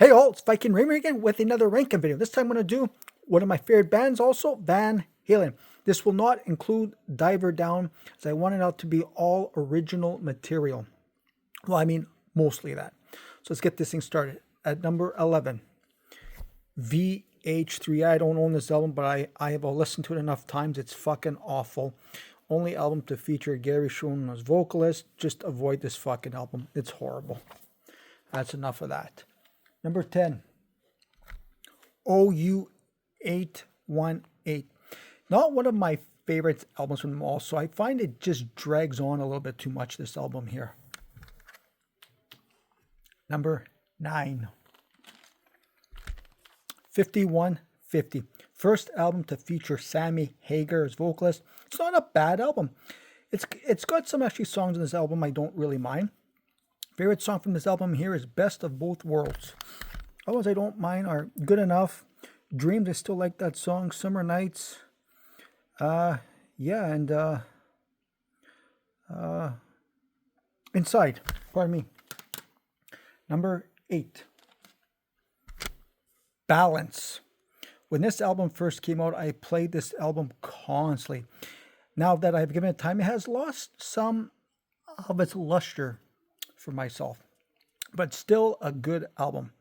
Hey all, it's Viking Raymer again with another ranking video. This time I'm going to do one of my favorite bands also, Van Halen. This will not include Diver Down as I want it out to be all original material. Well, I mean, mostly that. So let's get this thing started. At number 11, VH3. I don't own this album, but I have listened to it enough times. It's fucking awful. Only album to feature Gary Schoen as vocalist. Just avoid this fucking album. It's horrible. That's enough of that. Number 10, OU818. Not one of my favorite albums from them all, so I find it just drags on a little bit too much, this album here. Number 9, 5150. First album to feature Sammy Hagar as vocalist. It's not a bad album. It's got some actually songs in this album I don't really mind. Favorite song from this album here is Best of Both Worlds. Other ones I don't mind are Good Enough, Dreams, I still like that song, Summer Nights, Inside, pardon me. Number 8, Balance. When this album first came out, I played this album constantly. Now that I've given it time, it has lost some of its luster for myself, but still a good album.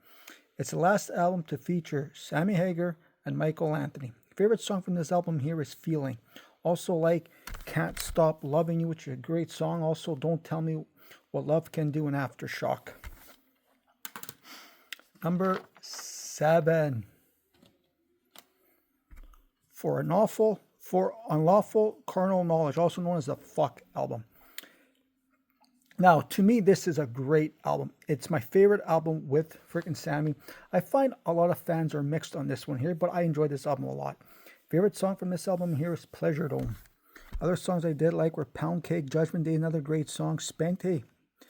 It's the last album to feature Sammy Hagar and Michael Anthony. Favorite song from this album here is Feeling. Also like Can't Stop Loving You, which is a great song. Also Don't Tell Me What Love Can Do in Aftershock. Number 7, For Unlawful Carnal Knowledge, also known as the Fuck album. Now, to me, this is a great album. It's my favorite album with freaking Sammy. I find a lot of fans are mixed on this one here, but I enjoy this album a lot. Favorite song from this album here is Pleasure Dome. Other songs I did like were Pound Cake, Judgment Day, another great song. Spanked, hey, I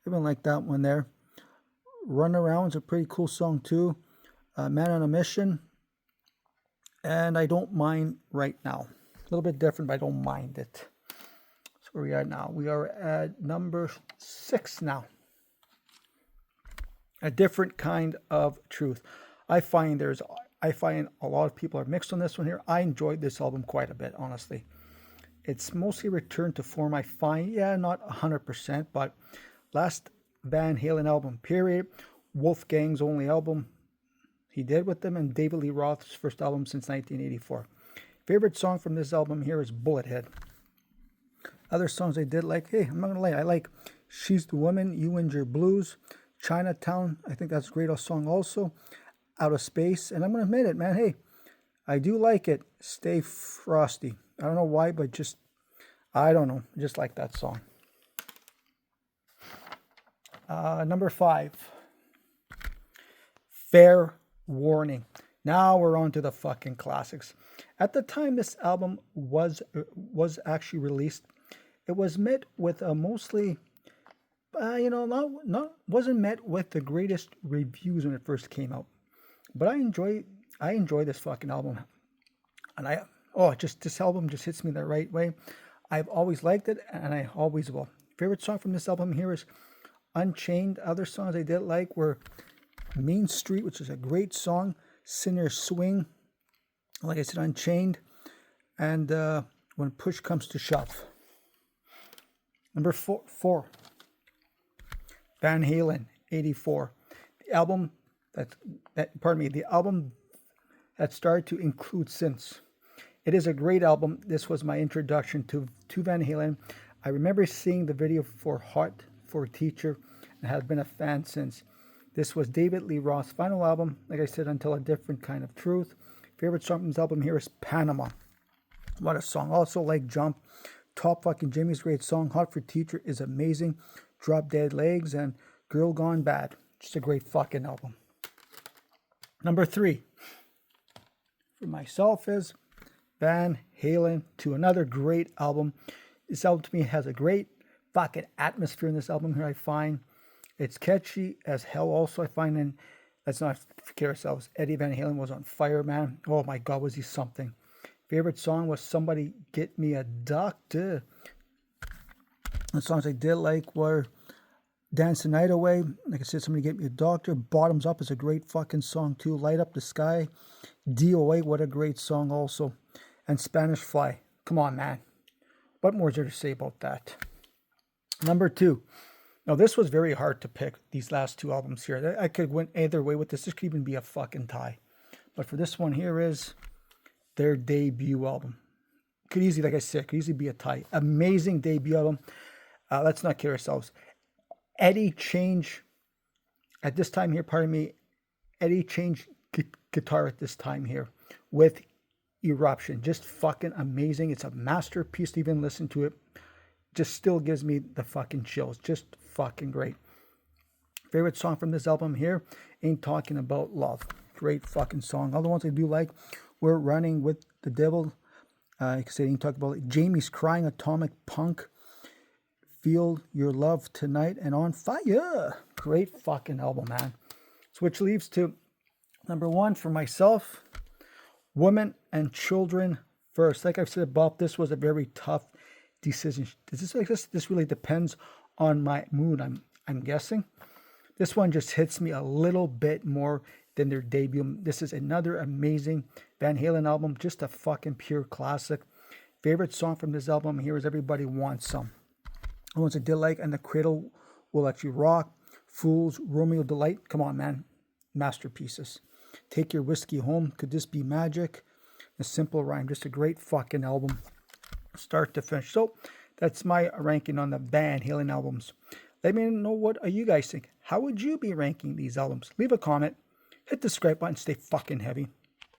even like that one there. Run Around's a pretty cool song too. Man on a Mission. And I Don't Mind Right Now. A little bit different, but I don't mind it. Where we are now. We are at number 6 now. A Different Kind of Truth. I find a lot of people are mixed on this one here. I enjoyed this album quite a bit, honestly. It's mostly returned to form. I find, not 100%, but last Van Halen album, period. Wolfgang's only album he did with them, and David Lee Roth's first album since 1984. Favorite song from this album here is Bullethead. Other songs I did like, hey, I'm not going to lie, I like She's the Woman, You and Your Blues, Chinatown, I think that's a great song also, Out of Space, and I'm going to admit it, man, hey, I do like it, Stay Frosty. I don't know why, but just, I don't know, just like that song. Number 5, Fair Warning. Now we're on to the fucking classics. At the time this album was actually released, it was met with a mostly, wasn't met with the greatest reviews when it first came out. But I enjoy this fucking album, and this album just hits me the right way. I've always liked it, and I always will. Favorite song from this album here is Unchained. Other songs I did like were Mean Street, which is a great song, Sinner's Swing, like I said, Unchained, and When Push Comes to Shove. Number 4, Van Halen, 84. The album the album that started to include synths. It is a great album. This was my introduction to Van Halen. I remember seeing the video for Hot for a Teacher and have been a fan since. This was David Lee Roth's final album, like I said, Until a Different Kind of Truth. Favorite song from this album here is Panama. What a song. Also like Jump. Top fucking Jimmy's great song. Hot for Teacher is amazing. Drop Dead Legs and Girl Gone Bad. Just a great fucking album. Number 3 for myself is Van Halen 2. Another great album. This album to me has a great fucking atmosphere in this album here, I find. It's catchy as hell also, I find. And let's not forget ourselves. Eddie Van Halen was on fire, man. Oh my God, was he something. Favorite song was Somebody Get Me a Doctor. The songs I did like were Dance the Night Away. Like I said, Somebody Get Me a Doctor. Bottoms Up is a great fucking song too. Light Up the Sky. DOA, what a great song also. And Spanish Fly. Come on, man. What more is there to say about that? Number 2. Now, this was very hard to pick, these last 2 albums here. I could win either way with this. This could even be a fucking tie. But for this one here is their debut album. Could easily, like I said, could easily be a tie. Amazing debut album. Let's not kid ourselves. Eddie Change at this time here, pardon me, Eddie Change guitar at this time here with Eruption. Just fucking amazing. It's a masterpiece to even listen to it. Just still gives me the fucking chills. Just fucking great. Favorite song from this album here, Ain't Talking About Love. Great fucking song. Other ones I do like, We're Running with the Devil. I can say Ain't Talking About it. Jamie's Crying, Atomic Punk. Feel Your Love Tonight, and On Fire. Great fucking album, man. So which leaves to number 1 for myself, Women and Children First. Like I've said above, this was a very tough decision. This really depends on my mood, I'm guessing. This one just hits me a little bit more than their debut. This is another amazing Van Halen album, just a fucking pure classic. Favorite song from this album here is Everybody Wants Some. The ones I did like, And the Cradle Will Let You Rock, Fools, Romeo Delight. Come on, man. Masterpieces. Take Your Whiskey Home, Could This Be Magic? A Simple Rhyme. Just a great fucking album. Start to finish. So, that's my ranking on the Van Halen albums. Let me know what you guys think. How would you be ranking these albums? Leave a comment. Hit the subscribe button. Stay fucking heavy.